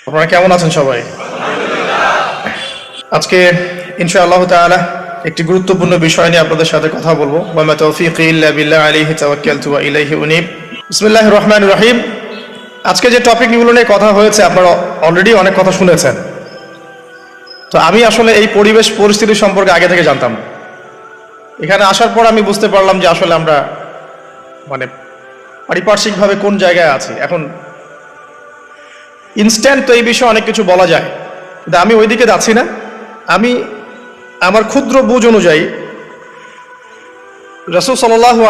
আপনারা কেমন আছেন সবাই? আজকে ইনশাআল্লাহ তাআলা একটি গুরুত্বপূর্ণ বিষয় নিয়ে আপনাদের সাথে কথা বলবো। ওয়া মা তাওফীকি ইল্লা বিল্লাহ আলাইহি তাওয়াক্কালতু ওয়া ইলাইহি উনীব। বিসমিল্লাহির রহমানির রহিম। আজকে যে টপিকগুলো নিয়ে কথা হয়েছে আপনারা অলরেডি অনেক কথা শুনেছেন। তো আমি আসলে এই পরিবেশ পরিস্থিতি সম্পর্কে আগে থেকে জানতাম। এখানে আসার পর আমি বুঝতে পারলাম যে আসলে আমরা পারিপার্শ্বিকভাবে কোন জায়গায় আছি। এখন ইনস্ট্যান্ট তো এই বিষয়ে অনেক কিছু বলা যায়, কিন্তু আমি ওইদিকে যাচ্ছি না। আমি আমার ক্ষুদ্র বুঝ অনুযায়ী রাসূলুল্লাহ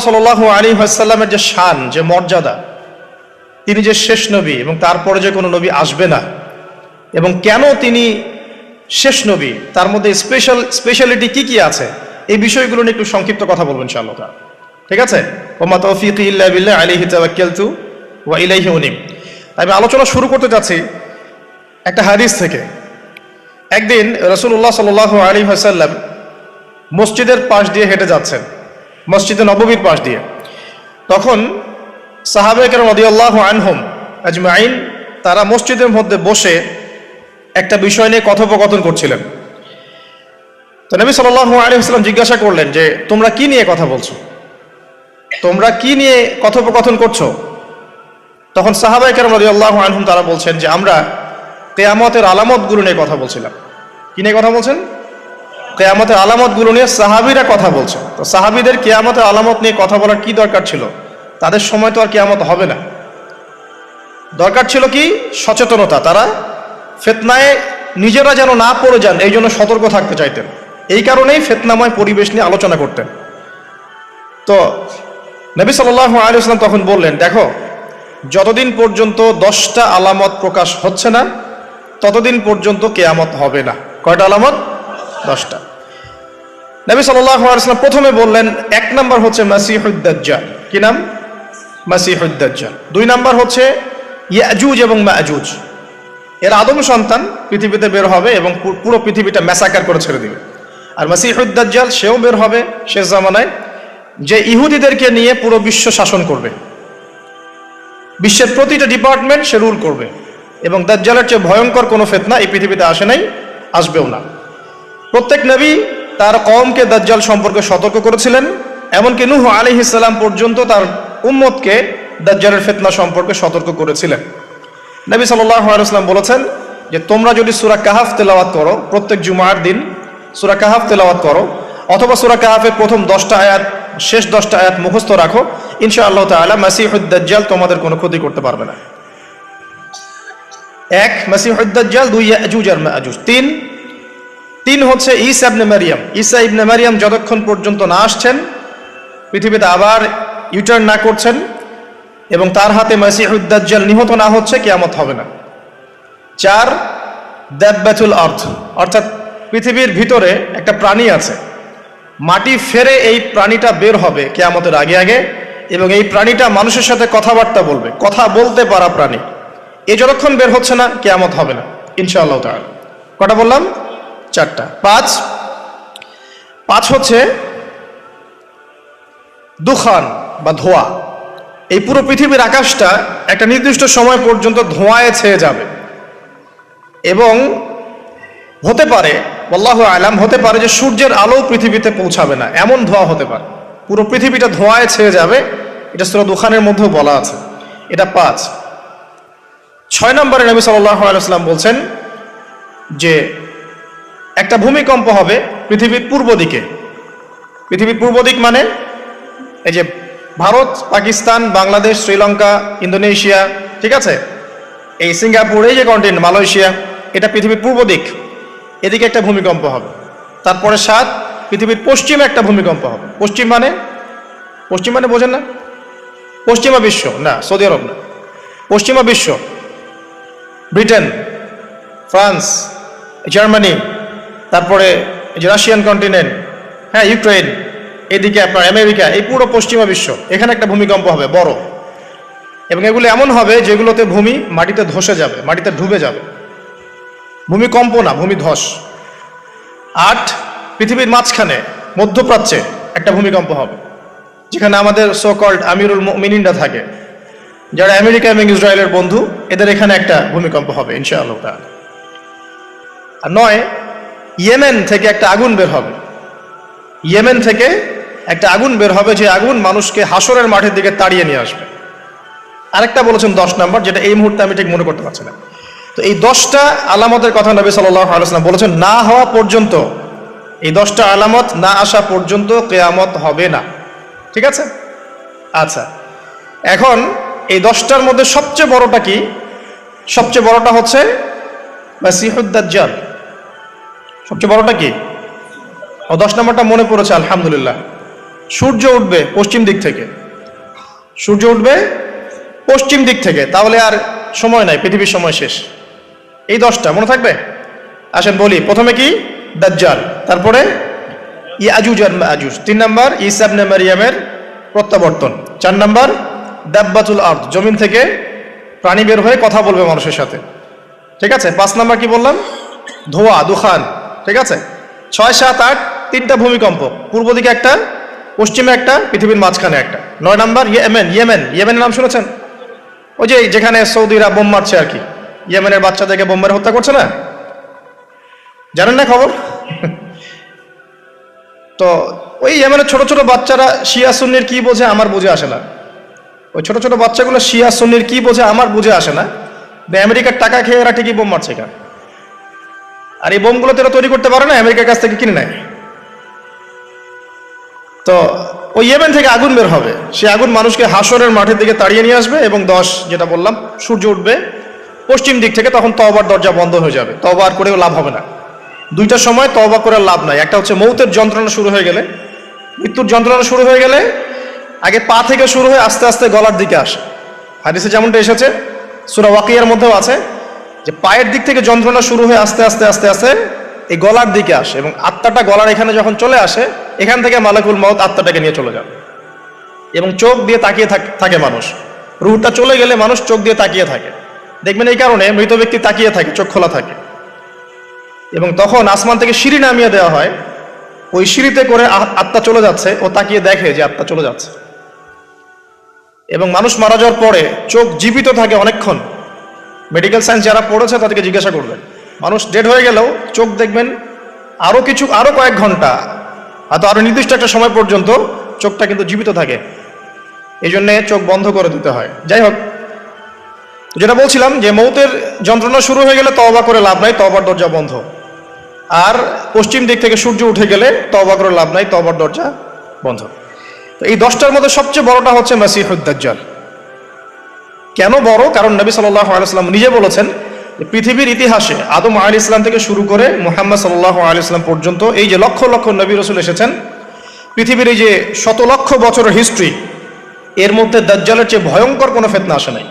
সাল্লাল্লাহু আলাইহি ওয়াসাল্লামের যে শান, যে মর্যাদা, তিনি যে শেষ নবী এবং তারপরে যে কোনো নবী আসবে না, এবং কেন তিনি শেষ নবী, তার মধ্যে স্পেশালিটি কি কি আছে, এই বিষয়গুলো নিয়ে একটু সংক্ষিপ্ত কথা বলবো ইনশাআল্লাহ। ঠিক আছে? ওয়া মা তাওফীকি ইল্লা বিল্লাহ আলাইহি তাওয়াক্কালতু ওয়া ইলাইহি উনীব। আমি আলোচনা শুরু করতে যাচ্ছি একটা হাদিস থেকে। একদিন রাসূলুল্লাহ সাল্লাল্লাহু আলাইহি ওয়াসাল্লাম মসজিদের পাশ দিয়ে হেঁটে যাচ্ছেন, মসজিদে নববীর পাশ দিয়ে। তখন সাহাবায়ে কেরাম রাদিয়াল্লাহু আনহুম আজমাইন তারা মসজিদের মধ্যে বসে একটা বিষয় নিয়ে কথোপকথন করছিলেন। তো নবী সাল্লাল্লাহু আলাইহি ওয়াসাল্লাম জিজ্ঞাসা করলেন যে তোমরা কি নিয়ে কথা বলছো, তোমরা কি নিয়ে কথোপকথন করছো? তখন সাহাবায়ে কেরাম রাদিয়াল্লাহু আনহুম তারা বলছেন যে আমরা কিয়ামতের আলামতগুলো নিয়ে কথা বলছিলাম। কি নিয়ে কথা বলছেন? কিয়ামতের আলামতগুলো নিয়ে সাহাবীরা কথা বলছেন। তো সাহাবীদের কিয়ামতের আলামত নিয়ে কথা বলার কি দরকার ছিল? তাদের সময় তো আর কিয়ামত হবে না। দরকার ছিল কি? সচেতনতা। তারা ফিতনায় নিজেরা যেন না পড়ে যান, এই জন্য সতর্ক থাকতে চাইতেন। এই কারণেই ফিতনাময় পরিবেশ নিয়ে আলোচনা করতেন। তো নবী সাল্লাল্লাহু আলাইহি ওয়াসাল্লাম তখন বললেন, দেখো, যতদিন পর্যন্ত 10টা আলামত প্রকাশ হচ্ছে না ততদিন পর্যন্ত কিয়ামত হবে না। কয়টা আলামত? 10টা। নবী সাল্লাল্লাহু আলাইহি ওয়াসাল্লাম প্রথমে বললেন 1 নাম্বার হচ্ছে মাসিহুদ দাজ্জাল। কি নাম? মাসিহুদ দাজ্জাল। 2 নাম্বার হচ্ছে ইয়াজুজ এবং মাজুজ। এর আদম সন্তান পৃথিবীতে বের হবে এবং পুরো পৃথিবীটা ম্যাসাকার করে ছেড়ে দিবে। আর মাসিহুদ দাজ্জাল সেও বের হবে শেষ জামানায়, যে ইহুদিদেরকে নিয়ে পুরো বিশ্ব শাসন করবে। বিশ্বের প্রতিটা ডিপার্টমেন্ট সে রুল করবে, এবং দাজ্জালের চেয়ে ভয়ঙ্কর কোনো ফিতনা এই পৃথিবীতে আসে নাই, আসবেও না। প্রত্যেক নবী তার কওমকে দাজ্জাল সম্পর্কে সতর্ক করেছিলেন, এমনকি নূহ আলাইহিস সালাম পর্যন্ত তার উম্মতকে দাজ্জালের ফিতনা সম্পর্কে সতর্ক করেছিলেন। নবী সাল্লাল্লাহু আলাইহি ওয়াসাল্লাম বলেছেন যে তোমরা যদি সূরা কাহাফ তেলাওয়াত করো, প্রত্যেক জুমার দিন সূরা কাহাফ তেলাওয়াত করো, অথবা সূরা কাহাফের প্রথম 10টা আয়াত, শেষ 10টা আয়াত মুখস্থ রাখো, ইনশাআল্লাহ তাআলা মাসিহুদ দাজ্জাল তোমাদের কোনো ক্ষতি করতে পারবে না। 1 মাসিহুদ দাজ্জাল, 2 ইয়াজুজ আর মাজুজ, 3 হচ্ছে ঈসা ইবনে মারইয়াম। ঈসা ইবনে মারইয়াম যতক্ষণ পর্যন্ত না আসছেন, পৃথিবীতে আবার ইউটার্ন না করছেন এবং তার হাতে মাসিহুদ দাজ্জাল নিহত না হচ্ছে, কিয়ামত হবে না। 4 দাব্বাতুল আরদ, অর্থাৎ পৃথিবীর ভিতরে একটা প্রাণী আছে, মাটি ফেরে এই প্রাণীটা বের হবে কিয়ামতের আগে আগে, এবং এই প্রাণীটা মানুষের সাথে কথাবার্তা বলবে, কথা বলতে পারা প্রাণী। এ যতক্ষণ বের হচ্ছে না কিয়ামত হবে না ইনশাআল্লাহ তাআলা। কটা বললাম? 4টা। 5 হচ্ছে দুখান বা ধোঁয়া। এই পুরো পৃথিবীর আকাশটা একটা নির্দিষ্ট সময় পর্যন্ত ধোঁয়ায় ছেয়ে যাবে, এবং হতে পারে, আল্লাহু আলাম, হতে পারে যে সূর্যের আলো পৃথিবীতে পৌঁছাবে না, এমন ধোঁয়া হতে পারে। পুরো পৃথিবীটা ধোঁয়ায় ছেয়ে যাবে, এটা সূরা দুখানের মধ্যেও বলা আছে। এটা 5। 6 নম্বরে নবী সাল্লাল্লাহু আলাইহি ওয়াসাল্লাম বলছেন যে একটা ভূমিকম্প হবে পৃথিবীর পূর্ব দিকে। পৃথিবীর পূর্ব দিক মানে এই যে ভারত, পাকিস্তান, বাংলাদেশ, শ্রীলঙ্কা, ইন্দোনেশিয়া, ঠিক আছে, এই সিঙ্গাপুর, এই যে কন্টিনেন্ট, মালয়েশিয়া, এটা পৃথিবীর পূর্ব দিক। এদিকে একটা ভূমিকম্প হবে। তারপরে 7 পৃথিবীর পশ্চিমে একটা ভূমিকম্প হবে। পশ্চিম মানে বোঝেন না? পশ্চিমা বিশ্ব না, সৌদি আরব না, পশ্চিমা বিশ্ব, ব্রিটেন, ফ্রান্স, জার্মানি, তারপরে এই যে রাশিয়ান কন্টিনেন্ট, হ্যাঁ, ইউক্রেন, এদিকে আপনার আমেরিকা, এই পুরো পশ্চিমা বিশ্ব, এখানে একটা ভূমিকম্প হবে বড়, এবং এগুলো এমন হবে যেগুলোতে ভূমি মাটিতে ধসে যাবে, মাটিতে ডুবে যাবে। ভূমিকম্প না, ভূমিধস। 8 পৃথিবীর মাঝখানে মধ্যপ্রাচ্যে একটা ভূমিকম্প হবে, যেখানে আমাদের সো কল্ড আমিরুল মুমিনিনরা থাকে। যারা আমেরিকা এবং ইসরায়েলের বন্ধু, এদের এখানে একটা ভূমিকম্প হবে ইনশাআল্লাহ তাআলা। আর 9, ইয়েমেন থেকে একটা আগুন বের হবে। ইয়েমেন থেকে একটা আগুন বের হবে, যে আগুন মানুষকে হাসরের মাঠের দিকে তাড়িয়ে নিয়ে আসবে। আরেকটা বলেছেন 10 নম্বর, যেটা এই মুহূর্তে আমি ঠিক মনে করতে পারছি না। তো এই 10টা আলামতের কথা নবী সাল্লাল্লাহু আলাইহি ওয়াসাল্লাম বলেছেন, না হওয়া পর্যন্ত, এই 10টা আলামত না আসা পর্যন্ত কিয়ামত হবে না। ঠিক আছে? আচ্ছা, এখন এই 10টার মধ্যে সবচেয়ে বড়টা কি? সবচেয়ে বড়টা হচ্ছে মাসিহুদ দাজ্জাল। সবচেয়ে বড়টা কি? ও 10 নম্বরটা মনে পড়েছে, আলহামদুলিল্লাহ। সূর্য উঠবে পশ্চিম দিক থেকে। সূর্য উঠবে পশ্চিম দিক থেকে। তাহলে আর সময় নাই, পৃথিবীর সময় শেষ। এই 10টা মনে থাকবে? আসেন বলি। প্রথমে কি? দাজ্জাল। তারপরে ইয়াজুজ আর মাজুজ। 3 নম্বর ঈসা ইবনে মারইয়ামের প্রত্যাবর্তন। 4 নম্বর দাব্বাতুল আরদ, জমিন থেকে প্রাণী বের হয়ে কথা বলবে মানুষের সাথে। ঠিক আছে? 5 নম্বর কি বললাম? ধোঁয়া, দুখান। ঠিক আছে? 6, 7, 8 3টা ভূমিকম্প, পূর্ব দিকে একটা, পশ্চিমে একটা, পৃথিবীর মাঝখানে একটা। 9 নম্বর ইয়েমেন। ইয়েমেনের নাম শুনেছেন? ওই যে যেখানে সৌদিরা বোম মারছে আর কি, ইয়েমেনের বাচ্চাদেরকে বোম মেরে হত্যা করছে না, জানেন না খবর? তো ওই ইয়েমেনের ছোট ছোট বাচ্চারা শিয়া সুন্নির কি বোঝে আমার বুঝে আসে না। ওই ছোট ছোট বাচ্চাগুলো শিয়া সুন্নির কি বোঝে আমার বুঝে আসে না। আমেরিকার টাকা খেয়ে এরা ঠিকই বোম মারছে কেন? আর এই বোমগুলো তো এরা তৈরি করতে পারে না, আমেরিকার কাছ থেকে কিনে নেয়। তো ওই ইয়েমেন থেকে আগুন বের হবে, সে আগুন মানুষকে হাসরের মাঠের দিকে তাড়িয়ে নিয়ে আসবে। এবং 10, যেটা বললাম, সূর্য উঠবে পশ্চিম দিক থেকে, তখন তওবার দরজা বন্ধ হয়ে যাবে। তওবা আর করেও লাভ হবে না। 2টা সময় তওবা করে লাভ নাই। একটা হচ্ছে মৌতের যন্ত্রণা শুরু হয়ে গেলে, মৃত্যুর যন্ত্রণা শুরু হয়ে গেলে আগে পা থেকে শুরু হয়ে আস্তে আস্তে গলার দিকে আসে। হাদিসে যেমনটা এসেছে, সূরা ওয়াকিয়ার মধ্যেও আছে, যে পায়ের দিক থেকে যন্ত্রণা শুরু হয়ে আস্তে আস্তে আস্তে আস্তে এই গলার দিকে আসে, এবং আত্মাটা গলার এখানে যখন চলে আসে, এখান থেকে মালাকুল মউত আত্মাটাকে নিয়ে চলে যাবে। এবং চোখ দিয়ে তাকিয়ে থাকে মানুষ। রুহটা চলে গেলে মানুষ চোখ দিয়ে তাকিয়ে থাকে। দেখবেন এই কারণে মৃত ব্যক্তি তাকিয়ে থাকে, চোখ খোলা থাকে। এবং তখন আসমান থেকে সিঁড়ি নামিয়ে দেওয়া হয়, ওই সিঁড়িতে করে আত্মা চলে যাচ্ছে, ও তাকিয়ে দেখে যে আত্মা চলে যাচ্ছে। এবং মানুষ মারা যাওয়ার পরে চোখ জীবিত থাকে অনেকক্ষণ। মেডিকেল সায়েন্স যারা পড়েছে তাদেরকে জিজ্ঞাসা করবেন, মানুষ ডেড হয়ে গেলেও চোখ দেখবেন আরো কয়েক ঘন্টা, হয়তো আরো নির্দিষ্ট একটা সময় পর্যন্ত চোখটা কিন্তু জীবিত থাকে। এই জন্যে চোখ বন্ধ করে দিতে হয়। যাই হোক, যেটা বলছিলাম, যে মৌতের যন্ত্রণা শুরু হয়ে গেলে তওবা করে লাভ নাই, তওবার দরজা বন্ধ। আর পশ্চিম দিক থেকে সূর্য উঠে গেলে তওবা করে লাভ নাই, তওবার দরজা বন্ধ। তো এই 10টার মধ্যে সবচেয়ে বড়টা হচ্ছে মাসিহুদ দাজ্জাল। কেন বড়? কারণ নবী সাল্লাল্লাহু আলাইহি ওয়াসাল্লাম নিজে বলেছেন, পৃথিবীর ইতিহাসে আদম আলাইহিস সালাম থেকে শুরু করে মুহাম্মদ সাল্লাল্লাহু আলাইহি ওয়াসাল্লাম পর্যন্ত এই যে লক্ষ লক্ষ নবী রাসূল এসেছেন, পৃথিবীর এই যে শত লক্ষ বছরের হিস্ট্রি, এর মধ্যে দাজ্জালের চেয়ে ভয়ঙ্কর কোনো ফিতনা আসে নাই।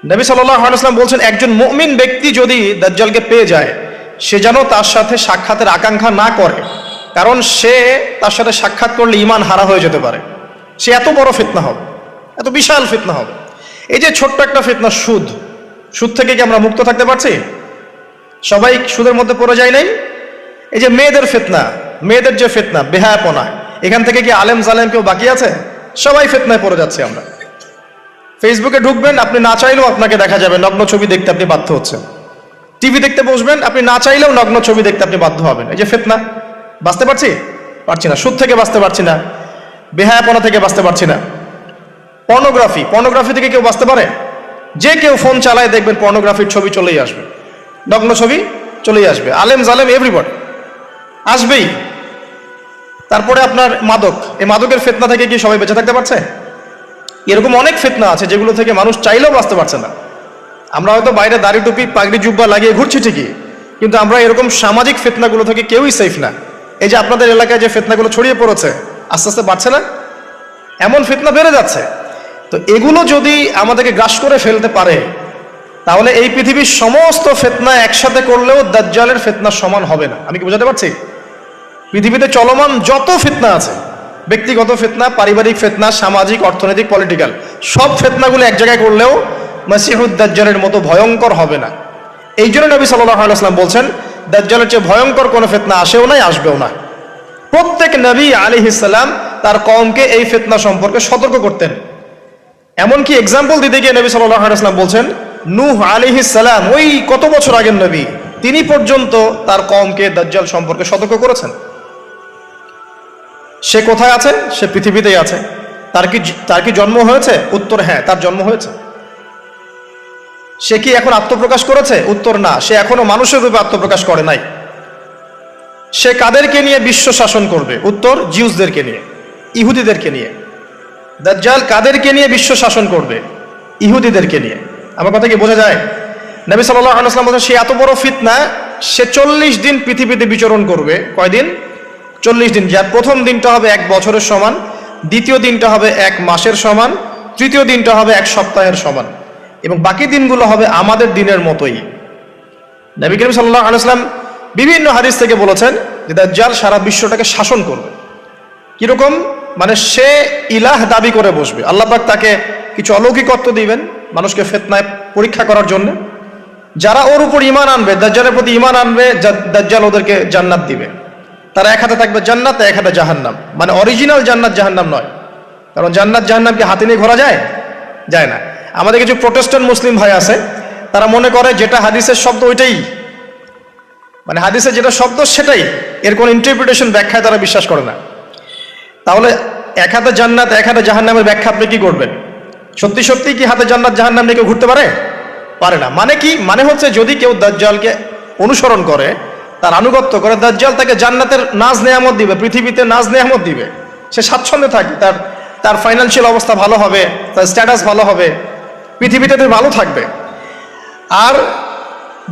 নবী সাল্লাল্লাহু আলাইহি ওয়াসাল্লাম বলছেন, একজন মুমিন ব্যক্তি যদি দাজ্জালকে পেয়ে যায়, সে যেন তার সাথে সাক্ষাতের আকাঙ্ক্ষা না করে, কারণ সে তার সাথে সাক্ষাৎ করলে ঈমান হারা হয়ে যেতে পারে। সে এত বড় ফিতনা হবে, এত বিশাল ফিতনা হবে। এই যে ছোট্ট একটা ফিতনা, সুদ থেকে কি আমরা মুক্ত থাকতে পারছি? সবাই সুদের মধ্যে পড়ে যায় নাই? এই যে মেয়েদের ফিতনা, মেয়েদের যে ফিতনা, বেহায়াপনা, এখান থেকে কি আলেম জালেম কেউ বাকি আছে? সবাই ফিতনায় পড়ে যাচ্ছে আমরা। ফেসবুকে ঢুকবেন, আপনি না চাইলেও আপনাকে দেখা যাবে নগ্ন ছবি দেখতে আপনি বাধ্য হচ্ছেন। টিভি দেখতে বসবেন, আপনি না চাইলেও নগ্ন ছবি দেখতে আপনি বাধ্য হবেন। এই যে ফিতনা, বাঁচতে পারছি না। সুদ থেকে বাঁচতে পারছি না, বেহায়াপনা থেকে বাঁচতে পারছি না। পর্নোগ্রাফি থেকে কেউ বাঁচতে পারে? যে কেউ ফোন চালায় দেখবেন পর্নোগ্রাফির ছবি চলেই আসবে, নগ্ন ছবি চলেই আসবে। আলেম জালেম এভরিবডি আসবেই। তারপরে আপনার মাদক, এই মাদকের ফিতনা থেকে কি সবাই বেঁচে থাকতে পারছে? এরকম অনেক ফিতনা আছে যেগুলো থেকে মানুষ চাইলেও বাঁচতে পারছে না। আমরা হয়তো বাইরে দাড়ি টুপি পাগড়ি জুব্বা লাগিয়ে ঘুরছি ঠিকই, কিন্তু আমরা এরকম সামাজিক ফিতনাগুলো থেকে কেউই সেফ না। এই যে আপনাদের এলাকায় যে ফিতনাগুলো ছড়িয়ে পড়েছে, আস্তে আস্তে বাড়ছে না? এমন ফিতনা বেড়ে যাচ্ছে। তো এগুলো যদি আমাদেরকে গ্রাস করে ফেলতে পারে, তাহলে এই পৃথিবীর সমস্ত ফিতনা একসাথে করলেও দাজ্জালের ফিতনা সমান হবে না। আমি কি বোঝাতে পারছি? পৃথিবীতে চলমান যত ফিতনা আছে, ব্যক্তিগত ফিতনা, পারিবারিক ফিতনা, সামাজিক, অর্থনৈতিক, পলিটিক্যাল, সব ফিতনাগুলো এক জায়গায় করলেও মাসিহুদ দাজ্জালের মতো ভয়ঙ্কর হবে না। এই জন্য নবী সাল্লাল্লাহু আলাইহি ওয়াসাল্লাম বলছেন, দাজ্জালের চেয়ে ভয়ঙ্কর কোনো ফিতনা আসেও নাই, আসবেও না। প্রত্যেক নবী আলাইহিস সালাম তার কওমকে এই ফিতনা সম্পর্কে সতর্ক করতেন। এমনকি এক্সাম্পল দিতে গিয়ে নবী সাল্লাল্লাহু আলাইহি ওয়াসাল্লাম বলছেন, নূহ আলাইহিস সালাম, ওই কত বছর আগের নবী, তিনি পর্যন্ত তার কওমকে দাজ্জাল সম্পর্কে সতর্ক করেছেন। সে কোথায় আছে? সে পৃথিবীতেই আছে। তার কি জন্ম হয়েছে? উত্তর হ্যাঁ, তার জন্ম হয়েছে। সে কি এখন আত্মপ্রকাশ করেছে? উত্তর না, সে এখনো মানুষের রূপে আত্মপ্রকাশ করে নাই। সে কাদেরকে নিয়ে বিশ্ব শাসন করবে? উত্তর, জিউসদেরকে নিয়ে, ইহুদিদেরকে নিয়ে। দাজ্জাল কাদেরকে নিয়ে বিশ্ব শাসন করবে? ইহুদিদেরকে নিয়ে। আমার কথা কি বোঝা যায়? নবী সাল্লাল্লাহু আলাইহি ওয়াসাল্লাম বলেন, সে এত বড় ফিতনা, সে 40 দিন পৃথিবীতে বিচরণ করবে। কয়দিন? 40 দিন। যার প্রথম দিনটা হবে 1 বছরের সমান, দ্বিতীয় দিনটা হবে 1 মাসের সমান, তৃতীয় দিনটা হবে 1 সপ্তাহের সমান, এবং বাকি দিনগুলো হবে আমাদের দিনের মতোই। নবী করিম সাল্লাল্লাহু আলাইহি ওয়াসাল্লাম বিভিন্ন হাদিস থেকে বলেছেন যে দাজ্জাল সারা বিশ্বটাকে শাসন করবে। কিরকম? মানে সে ইলাহ দাবি করে বসবে। আল্লাহ পাক তাকে কিছু অলৌকিকত্ব দিবেন মানুষকে ফিতনায় পরীক্ষা করার জন্য। যারা ওর উপর ঈমান আনবে, দাজ্জালের প্রতি ঈমান আনবে, দাজ্জাল ওদেরকে জান্নাত দিবে। তারা এক হাতে থাকবে জান্নাত, এক হাতে জাহান্নাম। মানে অরিজিনাল জান্নাত জাহান্নাম নয়, কারণ জান্নাত জাহান্নাম কি হাতে নিয়ে ঘোরা যায়? যায় না। আমাদের কিছু প্রোটেস্ট্যান্ট মুসলিম ভাই আছে, তারা মনে করে যেটা হাদিসের শব্দ ওইটাই, মানে হাদিসে যেটা শব্দ সেটাই, এর কোন ইন্টারপ্রিটেশন, ব্যাখ্যায় তারা বিশ্বাস করে না। তাহলে এক হাতে জান্নাত এক হাতে জাহান্নামের ব্যাখ্যা আপনি কি করবেন? সত্যি সত্যি কি হাতে জান্নাত জাহান্নাম নিয়ে কেউ ঘুরতে পারে? পারে না। মানে কি? মানে হচ্ছে যদি কেউ দাজ্জালকে অনুসরণ করে, তার আনুগত্য করে, দাজ্জাল তাকে জান্নাতের নাজ নেয়ামত দিবে, পৃথিবীতে নাজ নেয়ামত দিবে। সে স্বাচ্ছন্দ্যে থাকে, তার ফাইন্যান্সিয়াল অবস্থা ভালো হবে, তার স্ট্যাটাস ভালো হবে, পৃথিবীতে ভালো থাকবে। আর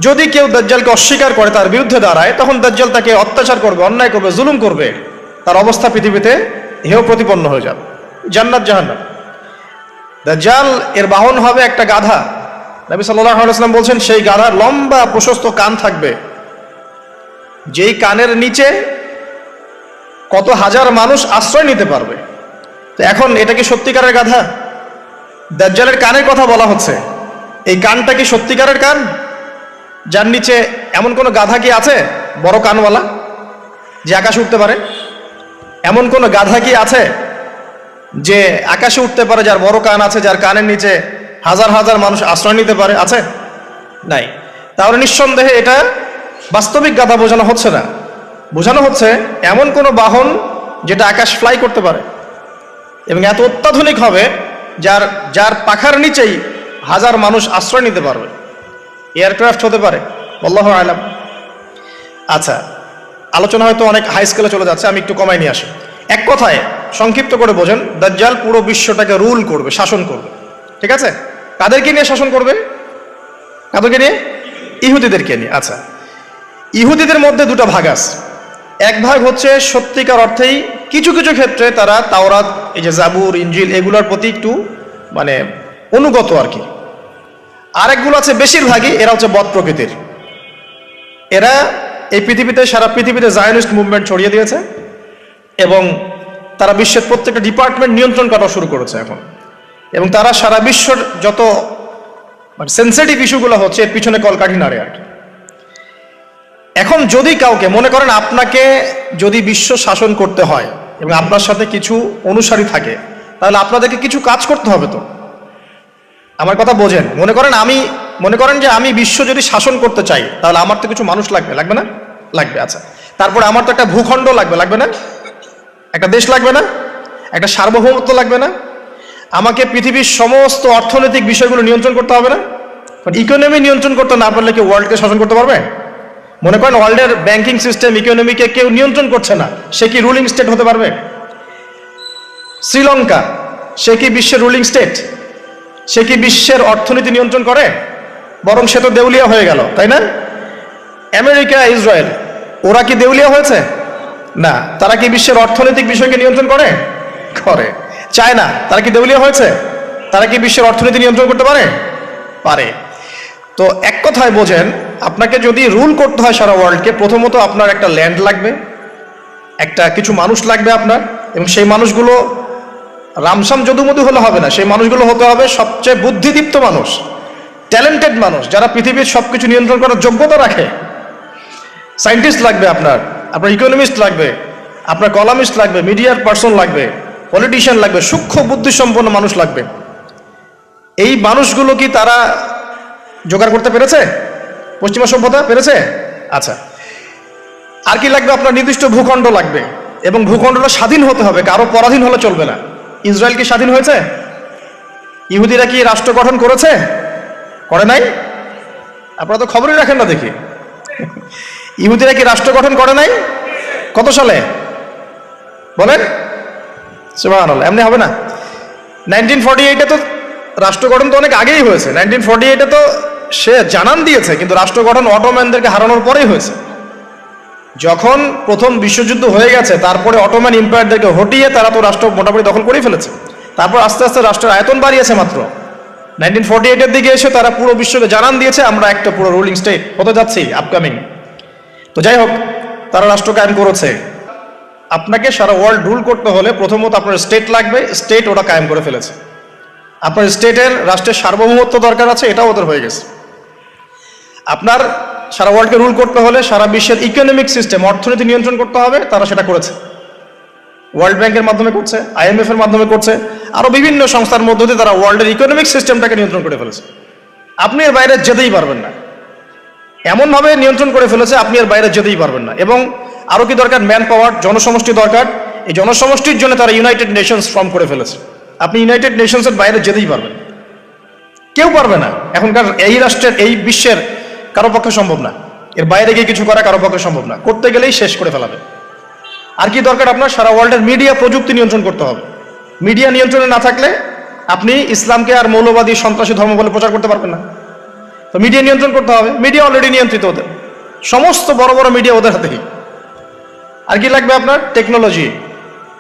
যদি কেউ দাজ্জালকে অস্বীকার করে, তার বিরুদ্ধে দাঁড়ায়, তখন দাজ্জাল তাকে অত্যাচার করবে, অন্যায় করবে, জুলুম করবে, তার অবস্থা পৃথিবীতে হেয় প্রতিপন্ন হয়ে যাবে। জান্নাত জাহান্নাম। দাজ্জাল এর বাহন হবে একটা গাধা। নবী সাল্লাল্লাহু আলাইহি ওয়াসাল্লাম বলছেন, সেই গাধার লম্বা প্রশস্ত কান থাকবে, যেই কানের নিচে কত হাজার মানুষ আশ্রয় নিতে পারবে। তো এখন এটা কি সত্যিকারের গাধা? দাজ্জালের কানের কথা বলা হচ্ছে, এই কানটা কি সত্যিকারের কান? যার নিচে এমন কোন গাধা কি আছে বড় কানওয়ালা, যে আকাশে উঠতে পারে? এমন কোন গাধা কি আছে যে আকাশে উঠতে পারে, যার বড় কান আছে, যার কানের নিচে হাজার হাজার মানুষ আশ্রয় নিতে পারে? আছে? নাই। তাহলে নিঃসন্দেহে এটা বাস্তবিক গাধা বোঝানো হচ্ছে না, বোঝানো হচ্ছে এমন কোন বাহন যেটা আকাশ ফ্লাই করতে পারে এবং এত অত্যাধুনিক হবে যার পাখার নিচেই হাজার মানুষ আশ্রয় নিতে পারবে। এয়ারক্রাফট হতে পারে, আল্লাহু আ'লাম। আচ্ছা, আলোচনা হয়তো অনেক হাই স্কেলে চলে যাচ্ছে, আমি একটু কমাই নিয়ে আসি। এক কথায় সংক্ষিপ্ত করে বোঝেন, দাজ্জাল পুরো বিশ্বটাকে রুল করবে, শাসন করবে। ঠিক আছে? কাদেরকে নিয়ে শাসন করবে? কাদেরকে নিয়ে? ইহুদিদেরকে নিয়ে। আচ্ছা, ইহুদিদের মধ্যে দুটো ভাগ আছে। এক ভাগ হচ্ছে সত্যিকার অর্থেই কিছু কিছু ক্ষেত্রে তারা তাওরাত, এই যে জাবুর, ইনজিল, এগুলোর প্রতি একটু মানে অনুগত আর কি। আরেকগুলো আছে বেশিরভাগই এরা হচ্ছে বদ প্রকৃতির। এরা এই পৃথিবীতে, সারা পৃথিবীতে জায়নিস্ট মুভমেন্ট ছড়িয়ে দিয়েছে এবং তারা বিশ্বের প্রত্যেকটা ডিপার্টমেন্ট নিয়ন্ত্রণ করা শুরু করেছে এখন। এবং তারা সারা বিশ্বর যত মানে সেন্সিটিভ ইস্যুগুলো হচ্ছে এর পিছনে কলকাঠি নাড়ে আর কি। এখন যদি কাউকে মনে করেন, আপনাকে যদি বিশ্ব শাসন করতে হয় এবং আপনার সাথে কিছু অনুসারী থাকে, তাহলে আপনাদেরকে কিছু কাজ করতে হবে। তো আমার কথা বোঝেন। মনে করেন যে আমি বিশ্ব যদি শাসন করতে চাই, তাহলে আমার তো কিছু মানুষ লাগবে, লাগবে না? লাগবে। আচ্ছা, তারপরে আমার তো একটা ভূখণ্ড লাগবে, লাগবে না? একটা দেশ লাগবে না? একটা সার্বভৌমত্ব লাগবে না? আমাকে পৃথিবীর সমস্ত অর্থনৈতিক বিষয়গুলো নিয়ন্ত্রণ করতে হবে না? ইকোনমি নিয়ন্ত্রণ করতে না পারলে কেউ ওয়ার্ল্ডকে শাসন করতে পারবে? মনে করেন ওয়ার্ল্ডের ব্যাংকিং সিস্টেম, ইকোনমিকে কেউ নিয়ন্ত্রণ করছে না, সে কি রুলিং স্টেট হতে পারবে? শ্রীলঙ্কা, সে কি বিশ্বের রুলিং স্টেট? সে কি বিশ্বের অর্থনীতি নিয়ন্ত্রণ করে? বরং সে তো দেউলিয়া হয়ে গেল, তাই না? আমেরিকা, ইসরায়েল, ওরা কি দেউলিয়া হয়েছে? না। তারা কি বিশ্বের অর্থনৈতিক বিষয়কে নিয়ন্ত্রণ করে? করে। চায়না, তারা কি দেউলিয়া হয়েছে? তারা কি বিশ্বের অর্থনীতি নিয়ন্ত্রণ করতে পারে? পারে। তো এক কথায় বোঝেন, আপনাকে যদি রুল করতে হয় সারা ওয়ার্ল্ডকে, প্রথমত আপনার একটা ল্যান্ড লাগবে, একটা কিছু মানুষ লাগবে আপনার, এবং সেই মানুষগুলো রামসাম যদুমধু হলে হবে না, সেই মানুষগুলো হতে হবে সবচেয়ে বুদ্ধিদীপ্ত মানুষ, ট্যালেন্টেড মানুষ, যারা পৃথিবীর সবকিছু নিয়ন্ত্রণ করার যোগ্যতা রাখে। সায়েন্টিস্ট লাগবে, আপনার ইকোনমিস্ট লাগবে, আপনার কলামিস্ট লাগবে, মিডিয়ার পার্সন লাগবে, পলিটিশিয়ান লাগবে, সূক্ষ্ম বুদ্ধিসম্পন্ন মানুষ লাগবে। এই মানুষগুলো কি তারা জোগাড় করতে পেরেছে? পশ্চিমা সভ্যতা পেরেছে? আচ্ছা, আর কি লাগবে? আপনার নির্দিষ্ট ভূখণ্ড লাগবে, এবং ভূখণ্ডটা স্বাধীন হতে হবে, কারো পরাধীন হলে চলবে না। ইসরায়েল কি স্বাধীন হয়েছে? ইহুদিরা কি রাষ্ট্র গঠন করেছে? করে নাই? আপনারা তো খবরই রাখেন না দেখি। ইহুদিরা কি রাষ্ট্র গঠন করে নাই? কত সালে বলেন? সুবহানাল্লাহ, এমনি হবে না। 1948-এ তো রাষ্ট্র গঠন তো অনেক আগেই হয়েছে। 1948-এ তো সে জানান দিয়েছে, কিন্তু রাষ্ট্র গঠন অটোম্যানদেরকে হারানোর পরেই হয়েছে। যখন প্রথম বিশ্বযুদ্ধ হয়ে গেছে, তারপরে অটোম্যান এম্পায়ারদেরকে হটিয়ে তারা তো রাষ্ট্র মোটামুটি দখল করেই ফেলেছে। তারপর আস্তে আস্তে রাষ্ট্রের আয়তন বাড়িয়েছে। মাত্র 1948-এর দিকে এসে তারা পুরো বিশ্বকে জানান দিয়েছে আমরা একটা পুরো রুলিং স্টেট হতে যাচ্ছি আপকামিং। তো যাই হোক, তারা রাষ্ট্র কায়েম করেছে। আপনাকে সারা ওয়ার্ল্ড রুল করতে হলে প্রথমত আপনার স্টেট লাগবে, স্টেট ওটা কায়েম করে ফেলেছে। আপনার স্টেটের রাষ্ট্রের সার্বভৌমত্ব দরকার আছে, এটাও ওদের হয়ে গেছে। আপনার সারা ওয়ার্ল্ডকে রুল করতে হলে সারা বিশ্বের ইকোনমিক সিস্টেম, অর্থনীতি নিয়ন্ত্রণ করতে হবে, তারা সেটা করেছে। ওয়ার্ল্ড ব্যাংকের মাধ্যমে করছে, IMF এর মাধ্যমে করছে, আরো বিভিন্ন সংস্থার মধ্য দিয়ে তারা ওয়ার্ল্ডের ইকোনমিক সিস্টেমটাকে নিয়ন্ত্রণ করে ফেলেছে। আপনি এর বাইরে যেতেই পারবেন না, এমনভাবে নিয়ন্ত্রণ করে ফেলেছে আপনি এর বাইরে যেতেই পারবেন না। এবং আরো কি দরকার? ম্যান পাওয়ার, জনসমষ্টি দরকার। এই জনসমষ্টির জন্য তারা ইউনাইটেড নেশনস ফর্ম করে ফেলেছে। আপনি ইউনাইটেড নেশনসের বাইরে যেতেই পারবেন, কেউ পারবে না। এখনকার এই রাষ্ট্রের, এই বিশ্বের কারো পক্ষে সম্ভব না। এর বাইরে গিয়ে কিছু করা কারো পক্ষে সম্ভব না, করতে গেলেই শেষ করে ফেলাবে। আর কি দরকার? আপনার সারা ওয়ার্ল্ডের মিডিয়া প্রযুক্তি নিয়ন্ত্রণ করতে হবে। মিডিয়া নিয়ন্ত্রণে না থাকলে আপনি ইসলামকে আর মৌলবাদী সন্ত্রাসী ধর্ম বলে প্রচার করতে পারবেন না। তো মিডিয়া নিয়ন্ত্রণ করতে হবে। মিডিয়া অলরেডি নিয়ন্ত্রিত, ওদের সমস্ত বড় বড় মিডিয়া ওদের হাতেই। আর কি লাগবে আপনার? টেকনোলজি।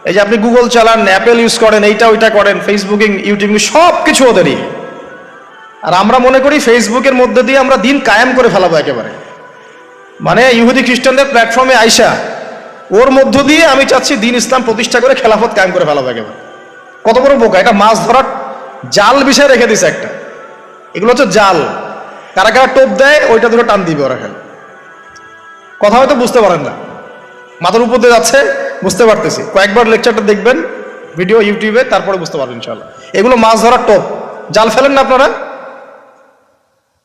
এই যে আপনি গুগল চালান, অ্যাপেল ইউজ করেন, এইটা ওইটা করেন, ফেসবুকিং, ইউটিউবিং, সব কিছু ওদেরই। আর আমরা মনে করি ফেসবুকের মধ্যে দিয়ে আমরা দিন কায়েম করে ফেলাবো একেবারে। মানে ইহুদি খ্রিস্টানদের প্ল্যাটফর্মে আইসা ওর মধ্য দিয়ে আমি চাচ্ছি দিন ইসলাম প্রতিষ্ঠা করে খেলাফত কায়েম করে ফেলাবো একেবারে। কত বড় বোকা! এটা মাছ ধরার জাল বিষয় রেখে দিছে একটা। এগুলো হচ্ছে জাল। কারা কারা টোপ দেয় ওইটা ধরে টান দিবে ওরা। খেলে কথা হয়তো বুঝতে পারেন না, মাথার উপর দিয়ে যাচ্ছে, বুঝতে পারতেছি। কয়েকবার লেকচারটা দেখবেন ভিডিও ইউটিউবে, তারপরে বুঝতে পারবেন ইনশাআল্লাহ। এগুলো মাছ ধরার টোপ। জাল ফেলেন না আপনারা?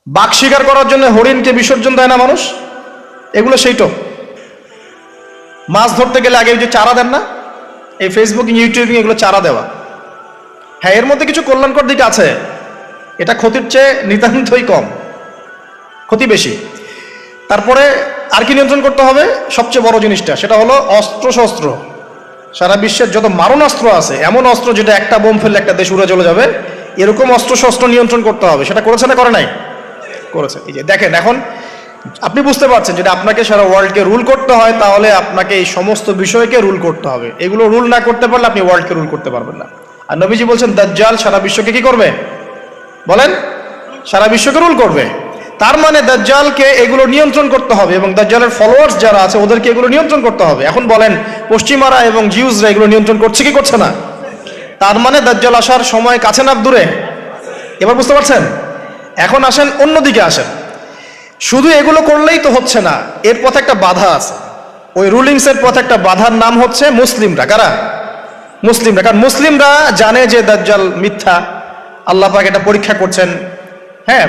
বাঘ শিকার করার জন্য হরিণকে বিসর্জন দেয় না মানুষ, এগুলো সেই টোপ। মাছ ধরতে গেলে আগে যে চারা দেন না, এই ফেসবুক, ইউটিউবিং, এগুলো চারা দেওয়া। হ্যাঁ, এর মধ্যে কিছু কল্যাণকর দিক আছে, এটা ক্ষতির চেয়ে নিতান্তই কম, ক্ষতি বেশি। তারপরে আর কি নিয়ন্ত্রণ করতে হবে? সবচেয়ে বড় জিনিসটা, সেটা হলো অস্ত্র শস্ত্র। সারা বিশ্বের যত মারণাস্ত্র আছে, এমন অস্ত্র যেটা একটা বোম ফেললে একটা দেশ উড়ে চলে যাবে, এরকম অস্ত্র শস্ত্র নিয়ন্ত্রণ করতে হবে। সেটা করেছে না করে নাই? করেছে। এই যে দেখেন, এখন আপনি বুঝতে পারছেন যদি আপনাকে সারা ওয়ার্ল্ডকে রুল করতে হয়, তাহলে আপনাকে এই সমস্ত বিষয়কে রুল করতে হবে। এগুলো রুল না করতে পারলে আপনি ওয়ার্ল্ডকে রুল করতে পারবেন না। আর নবীজি বলছেন দাজ্জাল সারা বিশ্বকে কি করবে? বলেন, সারা বিশ্বকে রুল করবে। তার মানে দাজ্জালকে এগুলো নিয়ন্ত্রণ করতে হবে, এবং দাজ্জালের ফলোয়ার্স যারা আছে ওদেরকে এগুলো নিয়ন্ত্রণ করতে হবে। এখন বলেন, পশ্চিমারা এবং জিউসরা এগুলো নিয়ন্ত্রণ করছে কি করছে না? তার মানে দাজ্জাল আসার সময় কাছে না দূরে? এবার বুঝতে পারছেন? এখন আসেন অন্যদিকে আসেন। শুধু এগুলো করলেই তো হচ্ছে না, এর পথে একটা বাধা আছে। ওই রুলিংসের পথে একটা বাধার নাম হচ্ছে মুসলিমরা। কারা? মুসলিমরা। কারণ মুসলিমরা জানে যে দাজ্জাল মিথ্যা, আল্লাহ পাক এটা পরীক্ষা করছেন। হ্যাঁ,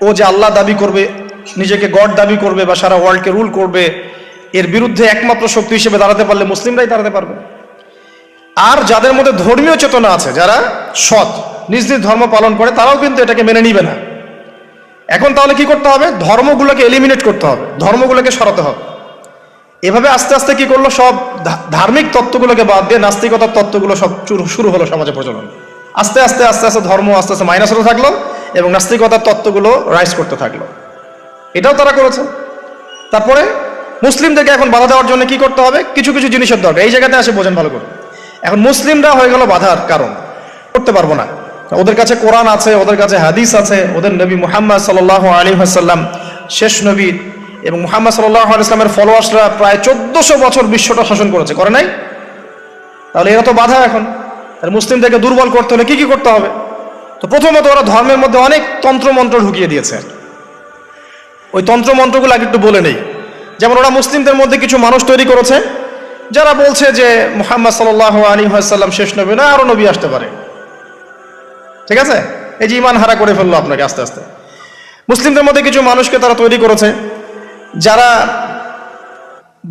ও যে আল্লাহ দাবি করবে, নিজেকে গড দাবি করবে, বা সারা ওয়ার্ল্ডকে রুল করবে, এর বিরুদ্ধে একমাত্র শক্তি হিসেবে দাঁড়াতে পারলে মুসলিমরাই দাঁড়াতে পারবে। আর যাদের মধ্যে ধর্মীয় চেতনা আছে, যারা সৎ, নিজ নিজ ধর্ম পালন করে, তারাও কিন্তু এটাকে মেনে নিবে না। এখন তাহলে কি করতে হবে? ধর্মগুলোকে এলিমিনেট করতে হবে, ধর্মগুলোকে সরাতে হবে। এভাবে আস্তে আস্তে কি করলো? সব ধার্মিক তত্ত্বগুলোকে বাদ দিয়ে নাস্তিকতার তত্ত্বগুলো সব শুরু হলো সমাজে প্রচলন। আস্তে আস্তে আস্তে আস্তে ধর্ম আস্তে আস্তে মাইনাস হতে থাকলো, এবং নাস্তিকতার তত্ত্বগুলো রাইজ করতে থাকলো। এটাও তারা করেছে। তারপরে মুসলিমদেরকে এখন বাধা দেওয়ার জন্য কি করতে হবে? কিছু কিছু জিনিসের দরকার। এই জায়গাতে আসে, বোঝেন ভালো করে। এখন মুসলিমরা হয়ে গেল বাধার কারণ, করতে পারবো না। ওদের কাছে কোরআন আছে, ওদের কাছে হাদিস আছে, ওদের নবী মুহাম্মদ সাল্লাল্লাহু আলাইহি ওয়াসাল্লাম শেষ নবী, এবং মুহাম্মদ সাল্লাল্লাহু আলাইহি ওয়াসাল্লামের ফলোয়ার্সরা প্রায় 1400 বছর বিশ্বটা শাসন করেছে, করে নাই? তাহলে এরা তো বাধা। এখন মুসলিমদেরকে দুর্বল করতে হলে কি কি করতে হবে? তো প্রথমত ওরা ধর্মের মধ্যে অনেক তন্ত্রমন্ত্র ঢুকিয়ে দিয়েছে। ওই তন্ত্রমন্ত্রগুলো আগে একটু বলে নেই। যেমন ওরা মুসলিমদের মধ্যে কিছু মানুষ তৈরি করেছে যারা বলছে যে মুহাম্মদ সাল্লাল্লাহু আলাইহি ওয়াসাল্লাম শেষ নবী না, আরো নবী আসতে পারে। ঠিক আছে, এই যে ইমান হারা করে ফেললো আপনাকে আস্তে আস্তে। মুসলিমদের মধ্যে কিছু মানুষকে তারা তৈরি করেছে যারা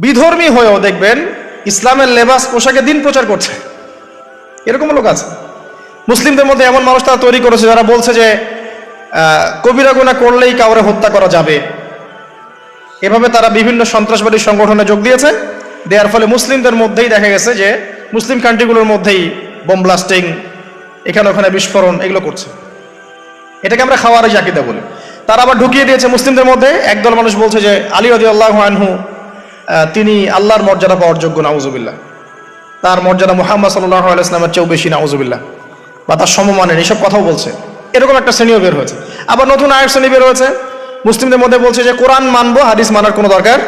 বিধর্মী হয়েও দেখবেন ইসলামের লেবাস পোশাকে দিন প্রচার করছে, এরকম লোক আছে। মুসলিমদের মধ্যে এমন মানুষ তারা তৈরি করেছে যারা বলছে যে কবিরা গুনাহ করলেই কাউরে হত্যা করা যাবে। এভাবে তারা বিভিন্ন সন্ত্রাসবাদী সংগঠনে যোগ দিয়েছে, দেওয়ার ফলে মুসলিমদের মধ্যেই দেখা গেছে যে মুসলিম কান্ট্রিগুলোর মধ্যেই বোম ব্লাস্টিং, এখানে ওখানে বিস্ফোরণ, এগুলো করছে। এটাকে আমরা খাওয়ারিজ আকীদা বলি। তারা আবার ঢুকিয়ে দিয়েছে মুসলিমদের মধ্যে, একদল মানুষ বলছে যে আলী রাদিয়াল্লাহু আনহু তিনি আল্লাহর মর্যাদা পাওয়ার যোগ্য, নাউজুবিল্লাহ, তার মর্যাদা মুহাম্মদ সাল্লাল্লাহু আলাইহি ওয়াসাল্লামের চেয়েও বেশি, নাউজুবিল্লাহ, বা তার সমমানের, এইসব কথাও বলছে। এরকম একটা শ্রেণীও বের হয়েছে। আবার নতুন আরেক শ্রেণী বের হয়েছে মুসলিমদের মধ্যে, বলছে যে কোরআন মানবো, হাদিস মানার কোনো দরকার